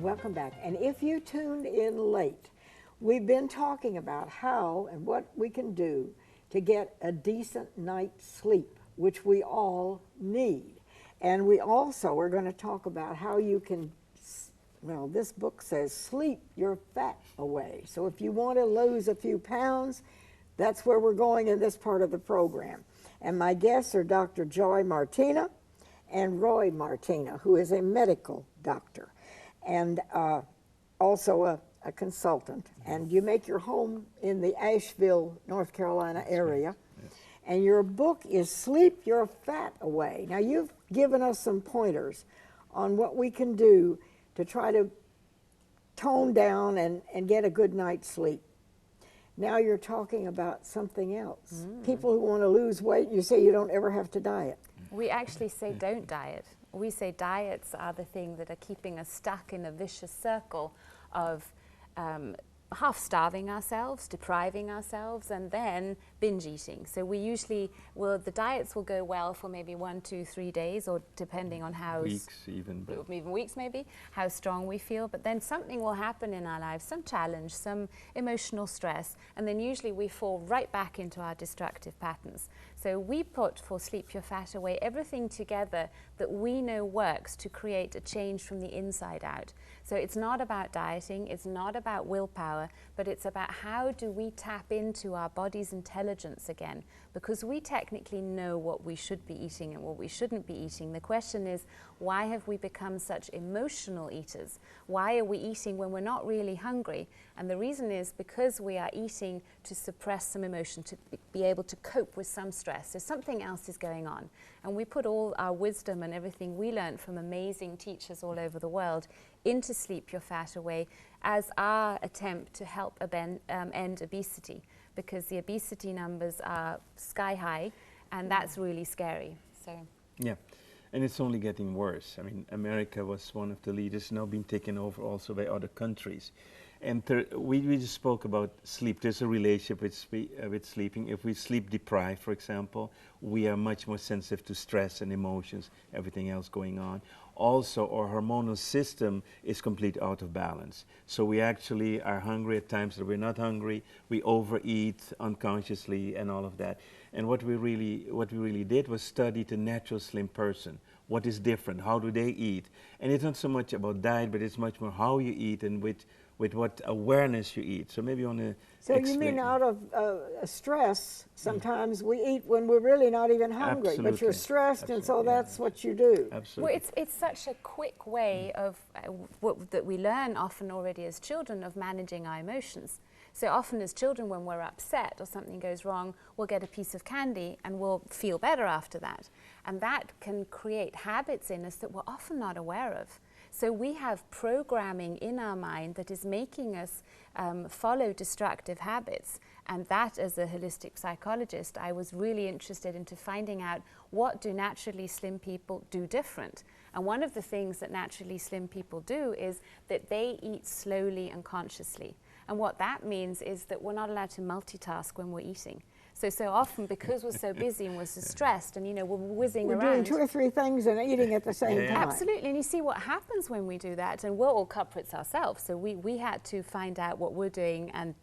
welcome back. And if you tuned in late, we've been talking about how and what we can do to get a decent night's sleep, which we all need. And we also are going to talk about how you can, well, this book says sleep your fat away. So if you want to lose a few pounds, that's where we're going in this part of the program. And my guests are Dr. Joy Martina and Roy Martina, who is a medical doctor and also a consultant. And you make your home in the Asheville, North Carolina area. Yes. And your book is Sleep Your Fat Away. Now, you've given us some pointers on what we can do to try to tone down and get a good night's sleep. Now you're talking about something else. People who want to lose weight, you say you don't ever have to diet. We actually say don't diet. We say diets are the thing that are keeping us stuck in a vicious circle of half starving ourselves, depriving ourselves, and then binge eating. So we usually the diets will go well for maybe 1, 2, 3 days, or depending on how weeks, even weeks maybe, how strong we feel. But then something will happen in our lives, some challenge, some emotional stress, and then usually we fall right back into our destructive patterns. So we put for Sleep Your Fat Away everything together that we know works to create a change from the inside out. So it's not about dieting, it's not about willpower, but it's about how do we tap into our body's intelligence again, because we technically know what we should be eating and what we shouldn't be eating. The question is, why have we become such emotional eaters? Why are we eating when we're not really hungry? And the reason is because we are eating to suppress some emotion, to be able to cope with some stress. So something else is going on. And we put all our wisdom and everything we learned from amazing teachers all over the world into Sleep Your Fat Away as our attempt to help end obesity, because the obesity numbers are sky high, and that's really scary. So yeah, and it's only getting worse. I mean, America was one of the leaders, now being taken over also by other countries. And we just spoke about sleep. There's a relationship with sleeping. If we sleep deprived, for example, we are much more sensitive to stress and emotions, everything else going on. Also, our hormonal system is completely out of balance. So we actually are hungry at times that we're not hungry. We overeat unconsciously and all of that. And what we really did was study the natural slim person. What is different? How do they eat? And it's not so much about diet, but it's much more how you eat and with what awareness you eat. So maybe you want to So you mean out of stress, sometimes we eat when we're really not even hungry, Absolutely. but you're stressed, Absolutely. and so that's what you do. Absolutely. Well, it's such a quick way of that we learn often already as children of managing our emotions. So often as children, when we're upset or something goes wrong, we'll get a piece of candy and we'll feel better after that. And that can create habits in us that we're often not aware of. So we have programming in our mind that is making us follow destructive habits. And that, as a holistic psychologist, I was really interested into finding out what do naturally slim people do different. And one of the things that naturally slim people do is that they eat slowly and consciously. And what that means is that we're not allowed to multitask when we're eating. So often, because we're so busy and we're so stressed and, we're whizzing around. We're doing 2 or 3 things and eating at the same time. Absolutely, and you see what happens when we do that, and we're all culprits ourselves. So we had to find out what we're doing and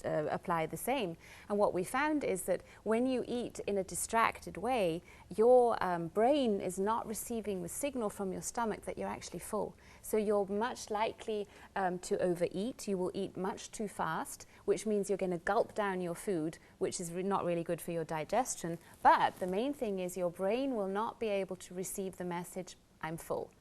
apply the same. And what we found is that when you eat in a distracted way, your brain is not receiving the signal from your stomach that you're actually full. So you're much likely to overeat. You will eat much too fast, which means you're going to gulp down your food, which is not really good for your digestion. But the main thing is your brain will not be able to receive the message, I'm full.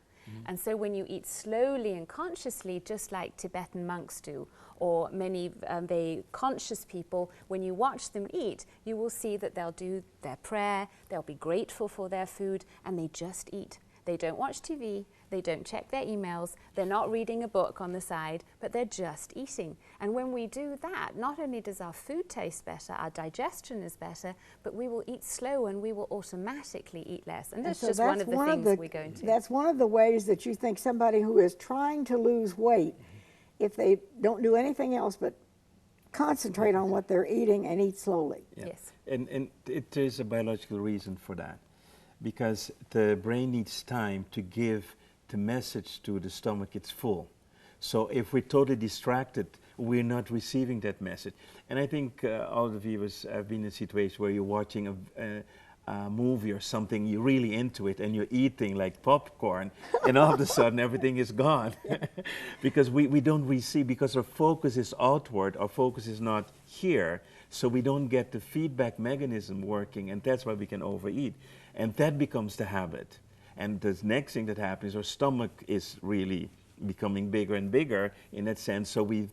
And so when you eat slowly and consciously, just like Tibetan monks do, or many very conscious people, when you watch them eat, you will see that they'll do their prayer, they'll be grateful for their food, and they just eat. They don't watch TV, they don't check their emails, they're not reading a book on the side, but they're just eating. And when we do that, not only does our food taste better, our digestion is better, but we will eat slow and we will automatically eat less. And that's just one of the things we go into. That's one of the ways that you think somebody who is trying to lose weight, if they don't do anything else but concentrate on what they're eating and eat slowly. Yeah. Yes. And there's a biological reason for that, because the brain needs time to give the message to the stomach it's full. So if we're totally distracted, we're not receiving that message. And I think all the viewers have been in a situation where you're watching a movie or something, you're really into it, and you're eating like popcorn, and all of a sudden everything is gone. Because we don't receive, because our focus is outward, our focus is not here, so we don't get the feedback mechanism working, and that's why we can overeat. And that becomes the habit. And the next thing that happens, our stomach is really becoming bigger and bigger in that sense, so we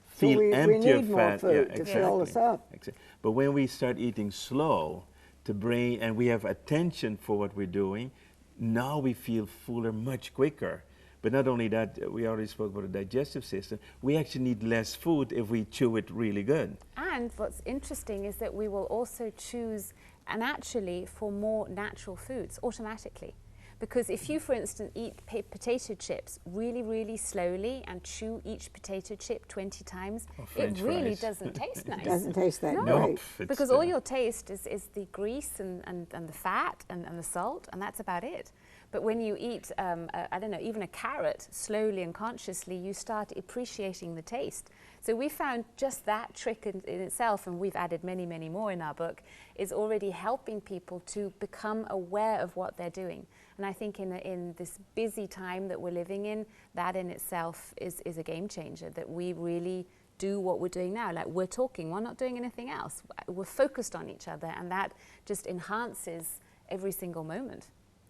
feel we empty need of more fat. food to fill us up. Exactly. But when we start eating slow, the brain, and we have attention for what we're doing, now we feel fuller much quicker. But not only that, we already spoke about the digestive system, we actually need less food if we chew it really good. And what's interesting is that we will also choose, and actually, for more natural foods automatically. Because if you, for instance, eat potato chips really, really slowly and chew each potato chip 20 times, it really doesn't taste nice. It doesn't taste that No, great. because all your taste is the grease and the fat and the salt, and that's about it. But when you eat, I don't know, even a carrot slowly and consciously, you start appreciating the taste. So we found just that trick in itself, and we've added many, many more in our book, is already helping people to become aware of what they're doing. And I think in this busy time that we're living in, that in itself is a game changer, that we really do what we're doing now. Like, we're talking, we're not doing anything else. We're focused on each other, and that just enhances every single moment.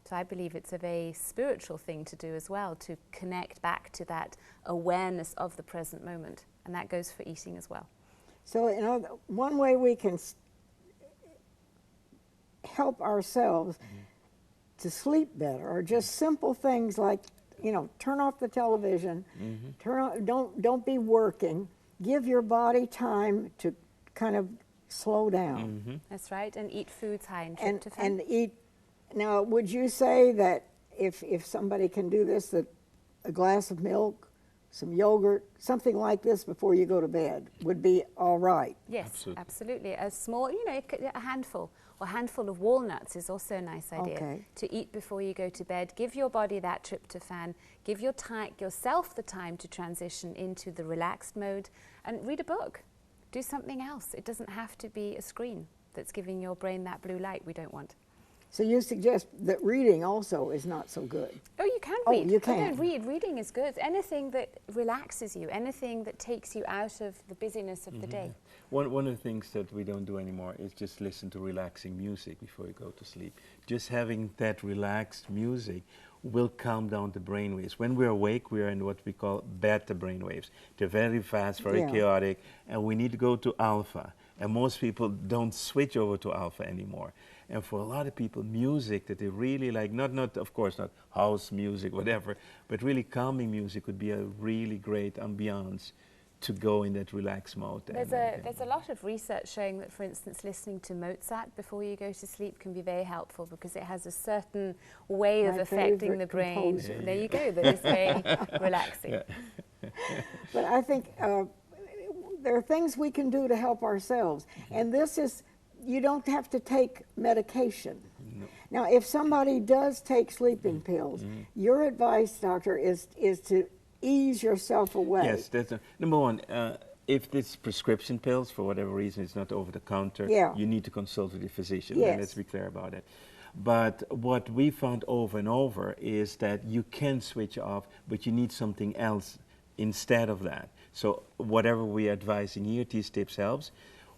So I believe it's a very spiritual thing to do as well, to connect back to that awareness of the present moment. And that goes for eating as well. So, you know, one way we can help ourselves to sleep better are just simple things like, you know, turn off the television, don't be working, give your body time to kind of slow down. That's right, and eat foods high in tryptophan. And eat. Now, would you say that if somebody can do this, that a glass of milk, some yogurt, something like this before you go to bed would be all right? Yes, absolutely. A small, you know, a handful or a handful of walnuts is also a nice idea to eat before you go to bed. Give your body that tryptophan. Give yourself the time to transition into the relaxed mode, and read a book. Do something else. It doesn't have to be a screen that's giving your brain that blue light we don't want. So you suggest that reading also is not so good? Oh, you can read. Oh, you can. Read. Reading is good. Anything that relaxes you, anything that takes you out of the busyness of the day. One of the things that we don't do anymore is just listen to relaxing music before you go to sleep. Just having that relaxed music will calm down the brain waves. When we're awake, we are in what we call beta brain waves. They're very fast, very chaotic, and we need to go to alpha. And most people don't switch over to alpha anymore. And for a lot of people, music that they really like, not of course not house music, whatever, but really calming music would be a really great ambiance to go in that relaxed mode. There's a lot of research showing that, for instance, listening to Mozart before you go to sleep can be very helpful, because it has a certain way of affecting the brain. There you go, that is very relaxing. But I think there are things we can do to help ourselves. And this is, you don't have to take medication. No. Now, if somebody does take sleeping pills, your advice, doctor, is to ease yourself away. Yes, that's number one. If it's prescription pills, for whatever reason, it's not over the counter, you need to consult with your physician. Yes. And let's be clear about it. But what we found over and over is that you can switch off, but you need something else instead of that. So whatever we're advising here, these tips helps.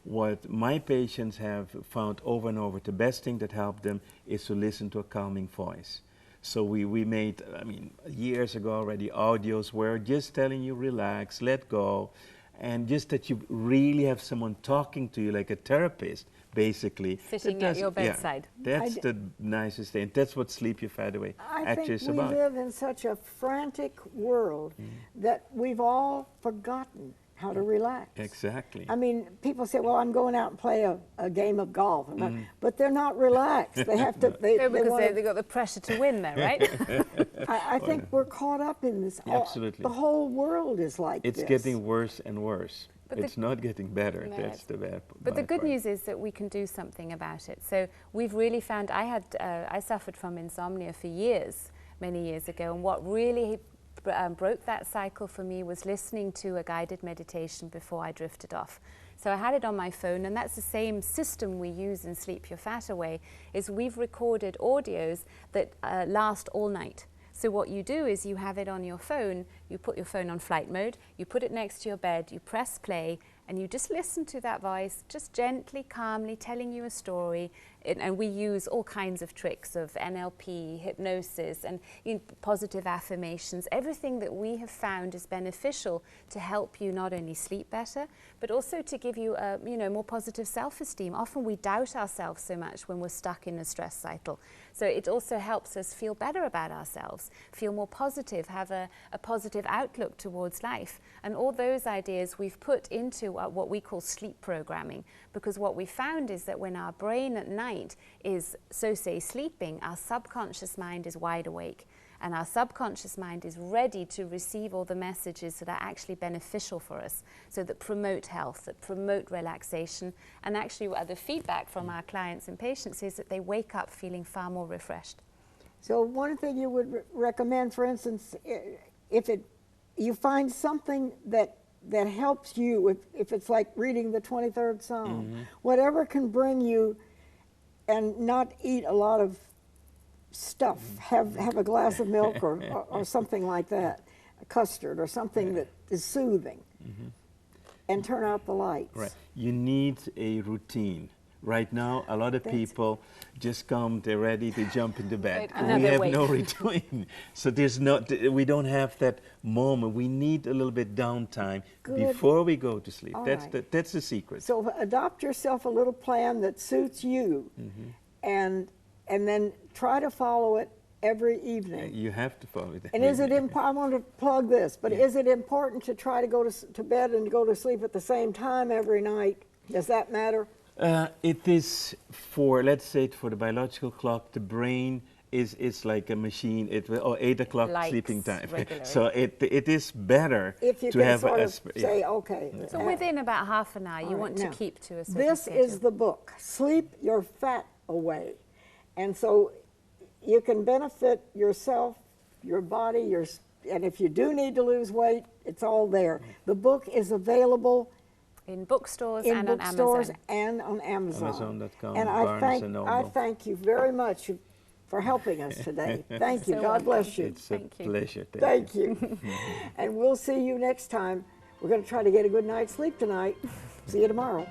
What my patients have found over and over, the best thing that helped them is to listen to a calming voice. So we made, I mean, years ago already, audios where just telling you relax, let go, and just that you really have someone talking to you like a therapist, basically. Sitting at your bedside. Yeah, that's the nicest thing. That's what Sleep Your Fat Away actually is about. I think we live in such a frantic world that we've all forgotten how to relax. Exactly. I mean, people say, well, I'm going out and play a game of golf. But they're not relaxed. They have to... because they've got the pressure to win there, right? I think we're caught up in this. Absolutely. The whole world is like this. It's getting worse and worse. But it's not getting better. No, That's the bad part. But the good news is that we can do something about it. So we've really found, I suffered from insomnia for years, many years ago, and what really broke that cycle for me was listening to a guided meditation before I drifted off. So I had it on my phone, and that's the same system we use in Sleep Your Fat Away, is we've recorded audios that last all night. So what you do is you have it on your phone, you put your phone on flight mode, you put it next to your bed, you press play, and you just listen to that voice, just gently, calmly telling you a story. And we use all kinds of tricks of NLP, hypnosis, and positive affirmations. Everything that we have found is beneficial to help you not only sleep better, but also to give you a more positive self-esteem. Often we doubt ourselves so much when we're stuck in a stress cycle. So it also helps us feel better about ourselves, feel more positive, have a positive outlook towards life. And all those ideas we've put into what we call sleep programming, because what we found is that when our brain at night is, so say, sleeping, our subconscious mind is wide awake. And our subconscious mind is ready to receive all the messages that are actually beneficial for us, so that promote health, that promote relaxation. And actually the feedback from our clients and patients is that they wake up feeling far more refreshed. So one thing you would recommend, for instance, if you find something that helps you, if it's like reading the 23rd Psalm, whatever can bring you, and not eat a lot of stuff, have a glass of milk or something like that, a custard or something that is soothing, and turn out the lights. Right. You need a routine. Right now, a lot of people just come, they're ready to jump into bed. We have no routine. So we don't have that moment. We need a little bit downtime before we go to sleep. That's the secret. So adopt yourself a little plan that suits you, and then try to follow it every evening. You have to follow it. And is it I want to plug this, but is it important to try to go to bed and go to sleep at the same time every night? Does that matter? It is for, let's say, for the biological clock, the brain is like a machine. 8 o'clock sleeping time. Regularly. So it is better if you to can have sort of say, okay. So within about half an hour, you want to keep to a certain This is the book, Sleep Your Fat Away. And so you can benefit yourself, your body, and if you do need to lose weight, it's all there. The book is available in bookstores and on Amazon. Amazon.com, and Barnes and Noble. I thank you very much for helping us today. Thank you. God bless you. It's a pleasure. Thank you. And we'll see you next time. We're going to try to get a good night's sleep tonight. See you tomorrow.